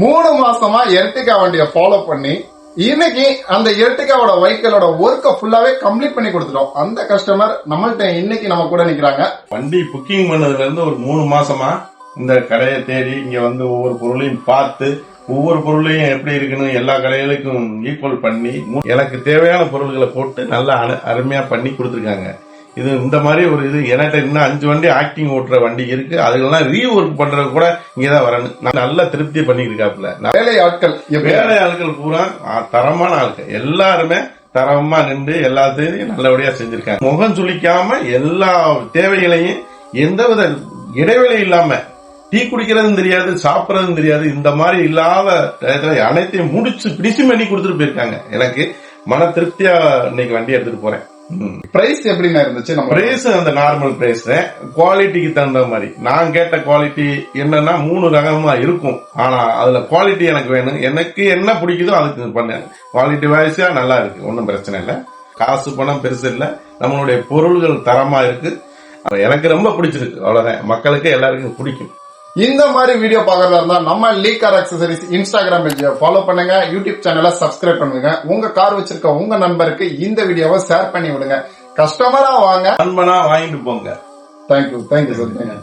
3 மாசமா எர்டிகா வண்டியை ஃபாலோ பண்ணி இன்னைக்கு அந்த எர்டிகாவோட வெஹிக்கிளோட ஒர்க்க ஃபுல்லாவே கம்ப்ளீட் பண்ணி கொடுத்துட்டோம். அந்த கஸ்டமர் நம்மள்ட்ட இன்னைக்கு நம்ம கூட நிக்கிறாங்க. வண்டி புக்கிங் பண்ணதுல இருந்து ஒரு 3 மாசமா இந்த கடையை தேடி இங்க வந்து ஒவ்வொரு பொருளையும் பார்த்து ஒவ்வொரு பொருளையும் எப்படி இருக்குன்னு எல்லா கடைகளுக்கும் ஈக்குவல் பண்ணி எனக்கு தேவையான பொருள்களை போட்டு நல்லா அருமையா பண்ணி கொடுத்துருக்காங்க. இது இந்த மாதிரி ஒரு இது என்கிட்ட இன்னும் 5 வண்டி ஆக்டிங் ஓட்டுற வண்டி இருக்கு. அதுக்கெல்லாம் ரீஒர்க் பண்றது கூட இங்கதான் வரணும். நான் நல்லா திருப்தி பண்ணிட்டு இருக்காப்புல. வேலை ஆட்கள் பூரா தரமான ஆட்கள் எல்லாருமே தரமா நின்று எல்லாத்தையும் நல்லபடியா செஞ்சிருக்காங்க. முகம் சுளிக்காம எல்லா தேவைகளையும் எந்தவித இடைவெளி இல்லாம டீ குடிக்கிறதும் தெரியாது, சாப்பிடறதும் தெரியாது, இந்த மாதிரி இல்லாத அனைத்தையும் முடிச்சு பிடிச்சு பண்ணி கொடுத்துட்டு போயிருக்காங்க. எனக்கு மன திருப்தியா இன்னைக்கு வண்டி எடுத்துட்டு போறேன். பிரைஸ் எப்படின்னா இருந்துச்சு? நம்ம பிரைஸ் அந்த நார்மல் பிரைஸ் குவாலிட்டிக்கு தகுந்த மாதிரி நான் கேட்ட குவாலிட்டி என்னன்னா 3 ரகமா இருக்கும். ஆனா அதுல குவாலிட்டி எனக்கு வேணும். எனக்கு என்ன பிடிக்குதோ அதுக்கு பண்ணேன். குவாலிட்டி வாய்ஸா நல்லா இருக்கு, ஒன்னும் பிரச்சனை இல்ல. காசு பணம் பெருசு இல்ல, நம்மளுடைய பொருள்கள் தரமா இருக்கு. எனக்கு ரொம்ப பிடிச்சிருக்கு. அவ்வளவுதான். மக்களுக்கு எல்லாருக்கும் பிடிக்கும். இந்த மாதிரி வீடியோ பாக்குறதா இருந்தா நம்ம லீக் car accessories Instagram page follow பண்ணுங்க, யூடியூப் சேனலை சப்ஸ்கிரைப் பண்ணுங்க. உங்க கார் வச்சிருக்க உங்க நண்பருக்கு இந்த வீடியோவை ஷேர் பண்ணி விடுங்க. கஸ்டமரா வாங்க, நண்பனா வாங்கிட்டு போங்க. Thank you sir.